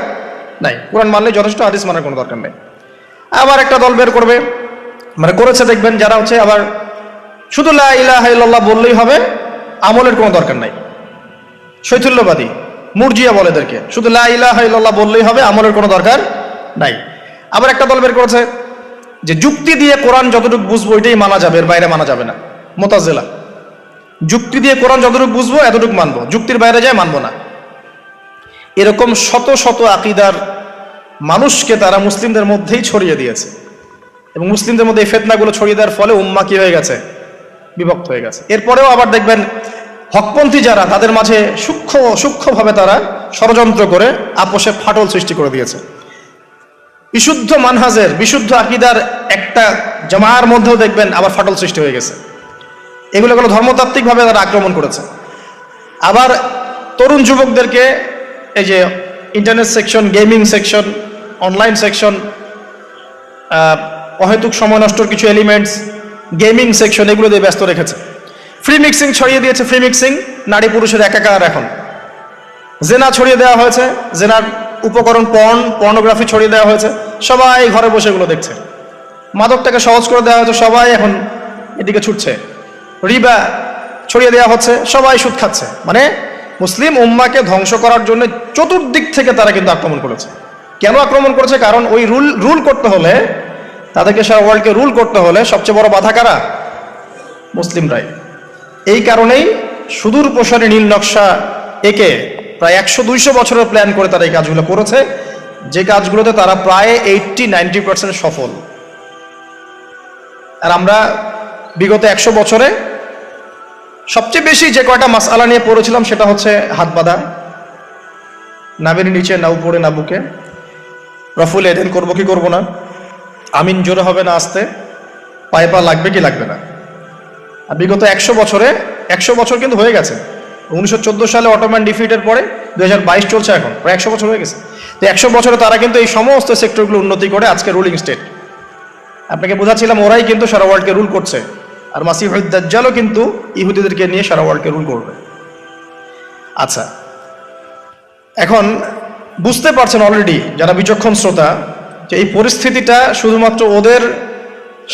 নাই, কোরআন মানলে যথেষ্ট, হাদিস মানার কোনো দরকার নেই। আবার একটা দল বের করবে, মানে করেছে দেখবেন, যারা হচ্ছে আবার শুধু লা ইলাহা ইল্লাল্লাহ বললেই হবে, আমলের কোনো দরকার নাই। শৈথুল্যবাদী, মুরজিয়া বলে এদেরকে, শুধু লা ইলাহা ইল্লাল্লাহ বললেই হবে, আমলের কোনো দরকার নাই। আবার একটা দল বের করেছে যে যুক্তি দিয়ে কোরআন যতটুকু বুঝবো এটাই মানা যাবে, এর বাইরে মানা যাবে না, মুতাজিলা। যুক্তি দিয়ে কোরআন যতটুকু বুঝবো এতটুকু মানবো, যুক্তির বাইরে যায় মানবো না। এরকম শত শত আকীদার মানুষকে তারা মুসলিমদের মধ্যেই ছড়িয়ে দিয়েছে, এবং মুসলিমদের মধ্যে এই ফিতনাগুলো ছড়িয়ে দেওয়ার ফলে উম্মাহ কি হয়ে গেছে, বিভক্ত হয়ে গেছে। এরপরেও আবার দেখবেন হকপন্থী যারা, তাদের মাঝে সূক্ষ্মভাবে তারা ষড়যন্ত্র করে আপোষে ফাটল সৃষ্টি করে দিয়েছে। বিশুদ্ধ মানহাজের, বিশুদ্ধ আকীদার একটা জামায়ার মধ্যেও দেখবেন আবার ফাটল সৃষ্টি হয়ে গেছে। এগুলো ধর্মতাত্ত্বিকভাবে তারা আক্রমণ করেছে। আবার তরুণ যুবকদেরকে এই যে internet section, gaming section, online section, অহেতুক সময় নষ্টর কিছু এলিমেন্টস, গেমিং সেকশন, এগুলো দিয়ে ব্যস্ত রেখেছে। ফ্রি মিক্সিং ছড়িয়ে দিয়েছে, ফ্রি মিক্সিং, নারী পুরুষের একাকার। এখন জেনা ছড়িয়ে দেওয়া হয়েছে, জেনার উপকরণ, পর্নোগ্রাফি ছড়িয়ে দেওয়া হয়েছে, সবাই ঘরে বসে এগুলো দেখছে। মাদকটাকে সহজ করে দেওয়া হয়েছে, সবাই এখন এদিকে ছুটছে। রিবা ছড়িয়ে দেওয়া হচ্ছে, সবাই সুদ খাচ্ছে। মানে মুসলিম উম্মাকে ধ্বংস করার জন্য চতুর্দিক থেকে তারা কিন্তু আক্রমণ করেছে। কেন আক্রমণ করেছে? কারণ ওই রুল করতে হলে, তাদেরকে সারা ওয়ার্ল্ডকে রুল করতে হলে সবচেয়ে বড় বাধা কারা? মুসলিমরাই। এই কারণেই সুদূর প্রসারী নীল নকশা একে প্রায় 100-200 বছরের প্ল্যান করে তারা এই কাজগুলো করেছে, যে কাজগুলোতে তারা প্রায় 80-90% সফল। আর আমরা বিগত 100 বছরে সবচেয়ে বেশি যে কয়টা মাসআলা নিয়ে পড়েছিলাম সেটা হচ্ছে হাত বাঁধা, নাভির নিচে না উপরে না বুকে, রফুল এদেন করবো কি করবো না, আমিন জোরে হবে না আস্তে, পায়ে পা লাগবে কি লাগবে না। আর বিগত 100 বছরে, 100 বছর কিন্তু হয়ে গেছে। 1914 সালে অটোম্যান ডিফিটের পরে 2022 চলছে, এখন প্রায় 100 বছর হয়ে গেছে। তো 100 বছরে তারা কিন্তু এই সমস্ত সেক্টরগুলো উন্নতি করে আজকে রুলিং স্টেট। আপনাকে বোঝাচ্ছিলাম ওরাই কিন্তু সারা ওয়ার্ল্ডকে রুল করছে। আর মাসিহুদ দাজ্জালও কিন্তু ইহুদিদেরকে নিয়ে সারা ওয়ার্ল্ডকে রুল করবে। আচ্ছা, এখন বুঝতে পারছেন অলরেডি যারা বিচক্ষণ শ্রোতা, যে এই পরিস্থিতিটা শুধুমাত্র ওদের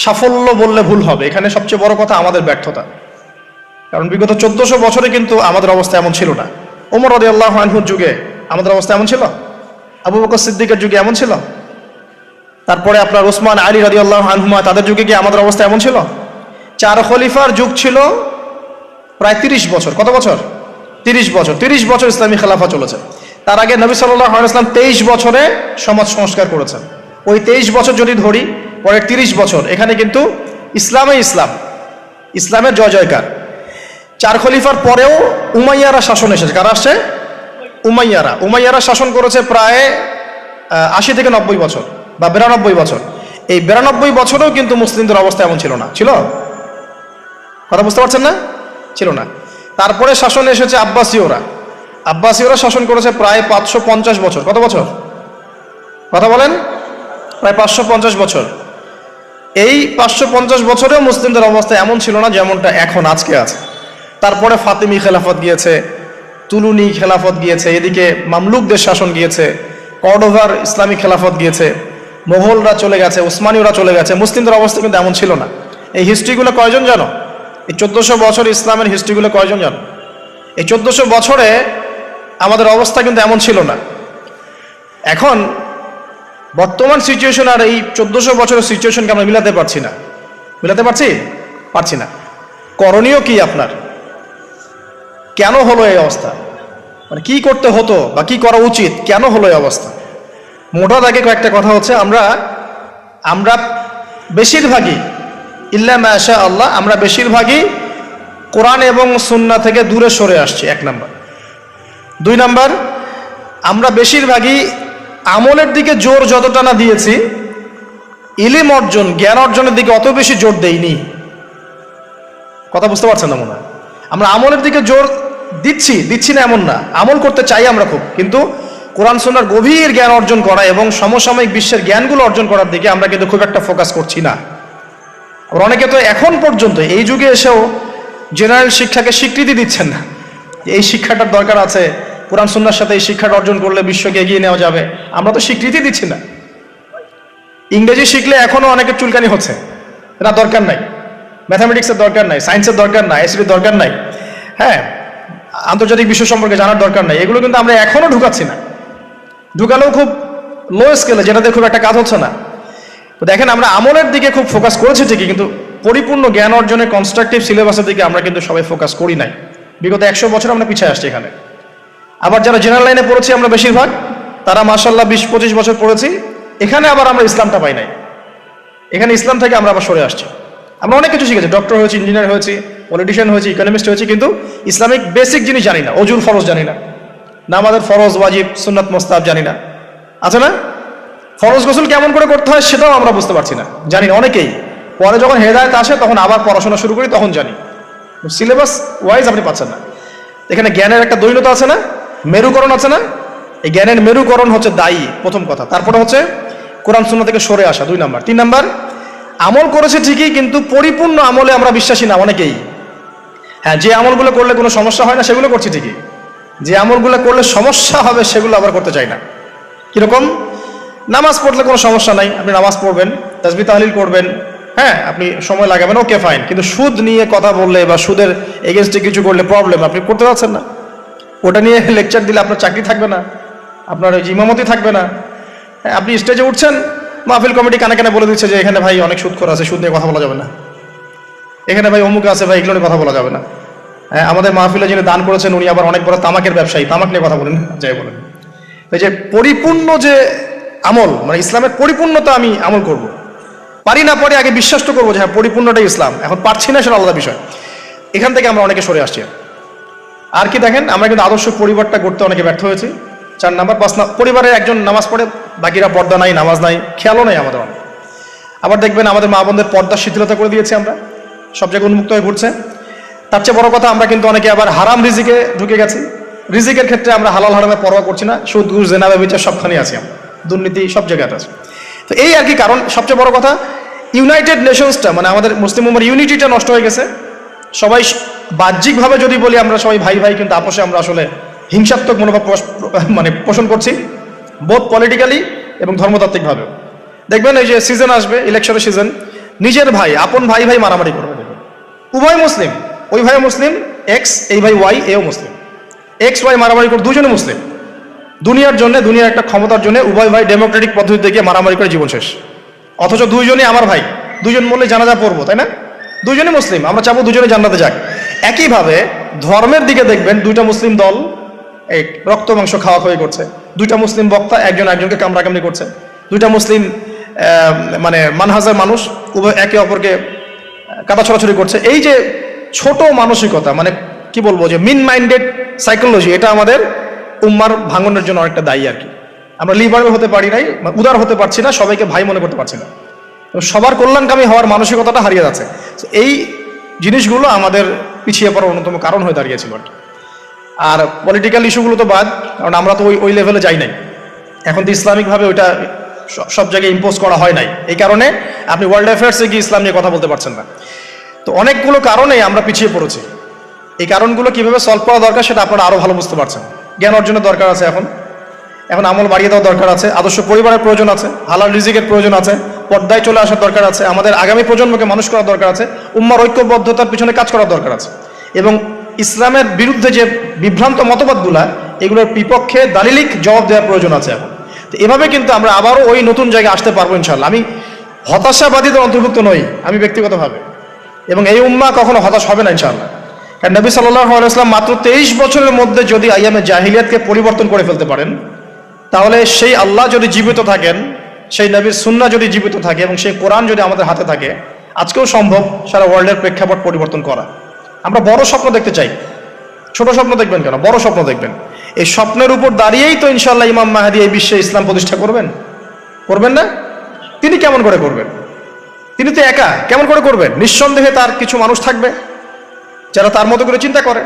সাফল্য বললে ভুল হবে। এখানে সবচেয়ে বড় কথা আমাদের ব্যর্থতা। কারণ বিগত 1400 বছরে কিন্তু আমাদের অবস্থা এমন ছিল না। ওমর রাদিয়াল্লাহু আনহুর যুগে আমাদের অবস্থা এমন ছিল, আবু বকর সিদ্দিকের যুগে এমন ছিল, তারপরে আপনার ওসমান আলী রাদিয়াল্লাহু আনহুমা তাদের যুগে কি আমাদের অবস্থা এমন ছিল? 4 খলিফার যুগ ছিল প্রায় 30 বছর। কত বছর? 30 বছর। 30 বছর ইসলামী খেলাফা চলেছে। তার আগে নবী সাল্লাল্লাহু আলাইহি ওয়াসাল্লাম 23 বছরে সমাজ সংস্কার করেছেন। ওই 23 বছর যদি ধরি, পরের 30 বছর এখানে কিন্তু ইসলামের জয় জয়কার। 4 খলিফার পরেও উমাইয়ারা শাসন এসেছে। কারা আসছে? উমাইয়ারা শাসন করেছে প্রায় 80 থেকে 90 বছর বা 92 বছর। এই 92 বছরেও কিন্তু মুসলিমদের অবস্থা এমন ছিল না। ছিল? কথা বুঝতে পারছেন না? ছিল না। তারপরে শাসন এসেছে আব্বাসীয়রা শাসন করেছে প্রায় 550 বছর। কত বছর? কথা বলেন। প্রায় 550 বছর। এই 550 বছরেও মুসলিমদের অবস্থা এমন ছিল না যেমনটা এখন আজকে আছে। তারপরে ফাতিমি খেলাফত গিয়েছে, তুলুনি খেলাফত গিয়েছে, এদিকে মামলুকদের শাসন গিয়েছে, কর্ডোভার ইসলামী খেলাফত গিয়েছে, মোগলরা চলে গেছে, উসমানীয়রা চলে গেছে। মুসলিমদের অবস্থা কিন্তু এমন ছিল না। এই হিস্ট্রিগুলো কয়জন জানো? এই 1400 বছর ইসলামের হিস্ট্রিগুলো কয়জন জানো? এই 1400 বছরে আমাদের অবস্থা কিন্তু এমন ছিল না। এখন বর্তমান সিচুয়েশন আর এই 1400 বছরের সিচুয়েশনকে আমরা মিলাতে পারছি না। পারছি না। করণীয় কি আপনার? কেন হলো এই অবস্থা, মানে কি করতে হতো বা কি করা উচিত, কেন হলো এই অবস্থা? মোটা দাগে কয়েকটা কথা হচ্ছে, আমরা বেশিরভাগই ইল্লা মাশা আল্লাহ, আমরা বেশিরভাগই কোরআন এবং সুন্নাহ থেকে দূরে সরে আসছি, 1 নাম্বার। 2 নাম্বার, আমরা বেশিরভাগই আমলের দিকে জোর যতটা না দিয়েছি, ইলম অর্জন, জ্ঞান অর্জনের দিকে অত বেশি জোর দেইনি। কথা বুঝতে পারছেন না মনে হয়? আমরা আমলের দিকে জোর দিচ্ছি না এমন না, আমল করতে চাই আমরা খুব, কিন্তু কোরআন সুন্নাহর গভীর জ্ঞান অর্জন করা এবং সমসাময়িক বিশ্বের জ্ঞানগুলো অর্জন করার দিকে আমরা কিন্তু খুব একটা ফোকাস করছি না। আবার অনেকে তো এখন পর্যন্ত এই যুগে এসেও জেনারেল শিক্ষাকে স্বীকৃতি দিচ্ছেন না, এই শিক্ষাটার দরকার আছে, কোরআন সুন্নাহর সাথে এই শিক্ষাটা অর্জন করলে বিশ্বকে এগিয়ে নেওয়া যাবে, আমরা তো স্বীকৃতি দিচ্ছি না। ইংরেজি শিখলে এখনো অনেকের চুলকানি হচ্ছে, না দরকার নাই, ম্যাথামেটিক্সের দরকার নাই, সায়েন্সের দরকার নাই, আইসিটির দরকার নাই, হ্যাঁ, আন্তর্জাতিক বিশ্ব সম্পর্কে জানার দরকার নাই, এগুলো কিন্তু আমরা এখনো ঢুকাচ্ছি না, ঢুকালেও খুব লো স্কেলে, যেটাতে খুব একটা কাজ হচ্ছে না। তো দেখেন, আমরা আমলের দিকে খুব ফোকাস করেছি ঠিকই, কিন্তু পরিপূর্ণ জ্ঞান অর্জনের কনস্ট্রাকটিভ সিলেবাসের দিকে আমরা কিন্তু সবাই ফোকাস করি নাই। বিগত 100 বছর আমরা পিছিয়ে আসছি এখানে। আবার যারা জেনারেল লাইনে পড়েছি আমরা বেশিরভাগ, তারা মাশাআল্লাহ 20-25 বছর পড়েছি, এখানে আবার আমরা ইসলামটা পাই নাই, এখানে ইসলাম থেকে আমরা আবার সরে আসছি। আমরা অনেক কিছু শিখেছি, ডক্টর হয়েছি, ইঞ্জিনিয়ার হয়েছি, পলিটিশিয়ান হয়েছি, ইকোনমিস্ট হয়েছি, কিন্তু ইসলামিক বেসিক জিনিস জানি না। অজুর ফরজ জানি না, নামাজের ফরজ, ওয়াজিব, সুন্নাত, মুস্তাহাব জানি না, আছে না? ফরজ গোসল কেমন করে করতে হয় সেটাও আমরা বুঝতে পারছি না, জানি না অনেকেই। পরে যখন হেদায়েত আসে তখন আবার পড়াশোনা শুরু করি, তখন জানি। সিলেবাস ওয়াইজ আপনি পাচ্ছেন না। এখানে জ্ঞানের একটা দৈন্যতা আছে না, মেরুকরণ আছে না? এই জ্ঞানের মেরুকরণ হচ্ছে দায়ী, প্রথম কথা। তারপরে হচ্ছে কোরআন সুন্নাহ থেকে সরে আসা, 2 নাম্বার। 3 নাম্বার, আমল করেছে ঠিকই, কিন্তু পরিপূর্ণ আমলে আমরা বিশ্বাসী না অনেকেই। হ্যাঁ, যে আমলগুলো করলে কোনো সমস্যা হয় না সেগুলো করছি ঠিকই, যে আমলগুলো করলে সমস্যা হবে সেগুলো আবার করতে চাই না। কিরকম? নামাজ পড়লে কোনো সমস্যা নাই, আপনি নামাজ পড়বেন, তাসবিহ তাহলিল করবেন, হ্যাঁ, আপনি সময় লাগাবেন, ওকে ফাইন, কিন্তু সুদ নিয়ে কথা বললে বা সুদের এগেনস্টে কিছু করলে প্রবলেম, আপনি করতে পারছেন না। ওটা নিয়ে লেকচার দিলে আপনার চাকরি থাকবে না, আপনার ওই ইমামতি থাকবে না। হ্যাঁ, আপনি স্টেজে উঠছেন, মাহফিল কমিটি কানে কানে বলে দিচ্ছে যে এখানে ভাই অনেক সুদখোর আছে, সুদ নিয়ে কথা বলা যাবে না, এখানে ভাই অমুক আছে, ভাই এগুলো নিয়ে কথা বলা যাবে না। হ্যাঁ, আমাদের মাহফিলে যিনি দান করেছেন উনি আবার অনেক বড় তামাকের ব্যবসায়ী, তামাক নিয়ে কথা বলেন, যাই বলেন। এই যে পরিপূর্ণ যে আমল, মানে ইসলামের পরিপূর্ণতা, আমি আমল করব, পারি না পারি আগে বিশ্বাস তো করবো যে হ্যাঁ পরিপূর্ণটাই ইসলাম, এখন পারছি না সেটা আলাদা বিষয়। এখান থেকে আমরা অনেকে সরে আসছি। আর কি দেখেন, আমরা কিন্তু আদর্শ পরিবারটা গড়তে অনেকে ব্যর্থ হয়েছি। 4 নাম্বার, 5 পরিবারের একজন নামাজ পড়ে, বাকিরা পর্দা নাই, নামাজ নাই, খেয়ালও নাই আমাদের অনেক। আবার দেখবেন আমাদের মা বোনদের পর্দার শিথিলতা করে দিয়েছি আমরা, সব জায়গায় উন্মুক্ত হয়ে ঘুরছে। তার চেয়ে বড় কথা, আমরা কিন্তু অনেকে আবার হারাম রিজিকে ঢুকে গেছি। রিজিকের ক্ষেত্রে আমরা হালাল হারামে পরোয়া করছি না, সুদ, ঘুষ, জেনা, ব্যভিচার সবখানেই আছি আমরা, দুর্নীতি সব জায়গাতে আছে। তো এই আর কি কারণ। সবচেয়ে বড় কথা, ইউনাইটেড নেশনসটা, মানে আমাদের মুসলিম উম্মার ইউনিটিটা নষ্ট হয়ে গেছে। সবাই বাহ্যিকভাবে যদি বলি আমরা সবাই ভাই ভাই, কিন্তু আপোষে আমরা আসলে হিংসাত্মক মনোভাব মানে পোষণ করছি, বোধ পলিটিক্যালি এবং ধর্মতাত্ত্বিকভাবেও। দেখবেন এই যে সিজন আসবে, ইলেকশনের সিজন, নিজের ভাই, আপন ভাই ভাই মারামারি করবে। দেখবেন উভয় মুসলিম, ওই ভাই মুসলিম, এক্স, এই ভাই ওয়াই, এও মুসলিম, এক্স ওয়াই মারামারি করে, দুজনে মুসলিম। দুনিয়ার জন্য, দুনিয়ার একটা ক্ষমতার জন্য উভয় ভাই ডেমোক্রেটিক পদ্ধতি থেকে মারামারি করে জীবন শেষ। অথচ দুইজনই আমার ভাই, দুজন মরলে জানাজা পড়বো, তাই না? দুজনই মুসলিম, আমরা চাবো দুজনে জান্নাতে যাক। একইভাবে ধর্মের দিকে দেখবেন, 2টা মুসলিম দল এই রক্ত মাংস খাওয়া খাওয়ি করছে, 2টা মুসলিম বক্তা একজন একজনকে কামড়াকামড়ি করছে, 2টা মুসলিম মানে মানহাজের মানুষ উভয় একে অপরকে কাদা ছড়াছড়ি করছে। এই যে ছোট মানসিকতা, মানে কি বলবো, যে মিন মাইন্ডেড সাইকোলজি, এটা আমাদের উম্মার ভাঙনের জন্য অনেকটা দায়ী আর কি। আমরা লিবারেল হতে পারি নাই, উদার হতে পারছি না, সবাইকে ভাই মনে করতে পারছি না, সবার কল্যাণকামী হওয়ার মানসিকতাটা হারিয়ে যাচ্ছে। এই জিনিসগুলো আমাদের পিছিয়ে পড়ার অন্যতম কারণ হয়ে দাঁড়িয়েছিল আর কি। আর পলিটিক্যাল ইস্যুগুলো তো বাদ, কারণ আমরা তো ওই লেভেলে যাই নাই, এখন তো ইসলামিকভাবে ওইটা সব জায়গায় ইম্পোজ করা হয় নাই। এই কারণে আপনি ওয়ার্ল্ড অ্যাফেয়ার্সে গিয়ে ইসলাম নিয়ে কথা বলতে পারছেন না। তো অনেকগুলো কারণেই আমরা পিছিয়ে পড়েছি। এই কারণগুলো কিভাবে সলভ করা দরকার সেটা আপনারা আরো ভালো বুঝতে পারছেন। জ্ঞান অর্জনের দরকার আছে, এখন আমল বাড়িয়ে দেওয়ার দরকার আছে, আদর্শ পরিবারের প্রয়োজন আছে, হালাল রিজিকের প্রয়োজন আছে, পর্দায় চলে আসার দরকার আছে, আমাদের আগামী প্রজন্মকে মানুষ করার দরকার আছে, উম্মার ঐক্যবদ্ধতার পিছনে কাজ করার দরকার আছে, এবং ইসলামের বিরুদ্ধে যে বিভ্রান্ত মতবাদগুলা, এগুলোর বিপক্ষে দালিলিক জবাব দেওয়ার প্রয়োজন আছে এখন। তো এভাবে কিন্তু আমরা আবারও ওই নতুন জায়গায় আসতে পারবো ইনশাল্লাহ। আমি হতাশাবাদীদের অন্তর্ভুক্ত নই, আমি ব্যক্তিগতভাবে, এবং এই উম্মাহ কখনো হতাশ হবে না ইনশাল্লাহ। কারণ নবী সাল্লাল্লাহু আলাইহি ওয়াসাল্লাম মাত্র 23 বছরের মধ্যে যদি আইয়ামে জাহিলিয়াতকে পরিবর্তন করে ফেলতে পারেন, তাহলে সেই আল্লাহ যদি জীবিত থাকেন, সেই নবীর সুন্নাহ যদি জীবিত থাকে এবং সেই কোরআন যদি আমাদের হাতে থাকে, আজকেও সম্ভব সারা ওয়ার্ল্ডের প্রেক্ষাপট পরিবর্তন করা। আমরা বড় স্বপ্ন দেখতে চাই, ছোট স্বপ্ন দেখবেন কেন? বড় স্বপ্ন দেখবেন। এই স্বপ্নের উপর দাঁড়িয়েই তো ইনশাআল্লাহ ইমাম মাহদী এই বিশ্বে ইসলাম প্রতিষ্ঠা করবেন। করবেন না? তিনি কেমন করে করবেন? তিনি তো একা, কেমন করে করবেন? নিঃসন্দেহে তার কিছু মানুষ থাকবে যারা তার মতো করে চিন্তা করে,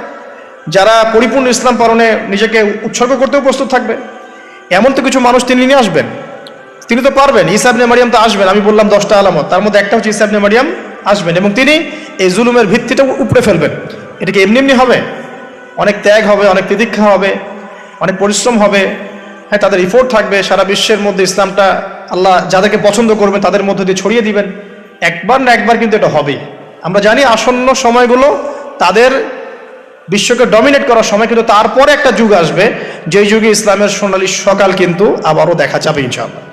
যারা পরিপূর্ণ ইসলাম পালনে নিজেকে উৎসর্গ করতেও প্রস্তুত থাকবে। এমন তো কিছু মানুষ তিনি নিয়ে আসবেন। তিনি তো পারবেন। ঈসা ইবনে মারিয়াম তো আসবেন, আমি বললাম 10টা আলামত, তার মধ্যে একটা হচ্ছে ঈসা ইবনে মারিয়াম আসবেন এবং তিনি এই জুলুমের ভিত্তিটা উপড়ে ফেলবেন। এটা কি এমনি এমনি হবে? অনেক ত্যাগ হবে, অনেক তিতিক্ষা হবে, অনেক পরিশ্রম হবে। হ্যাঁ, তাদের ইফোর্ট থাকবে। সারা বিশ্বের মধ্যে ইসলামটা আল্লাহ যাদেরকে পছন্দ করবেন তাদের মধ্যে দিয়ে ছড়িয়ে দিবেন। একবার না একবার কিন্তু এটা হবেই। আমরা জানি আসন্ন সময়গুলো তাদের বিশ্বকে ডমিনেট করার সময়, কিন্তু তারপরে একটা যুগ আসবে যেই যুগে ইসলামের সোনালী সকাল কিন্তু আবারও দেখা যাবে ইনশাআল্লাহ।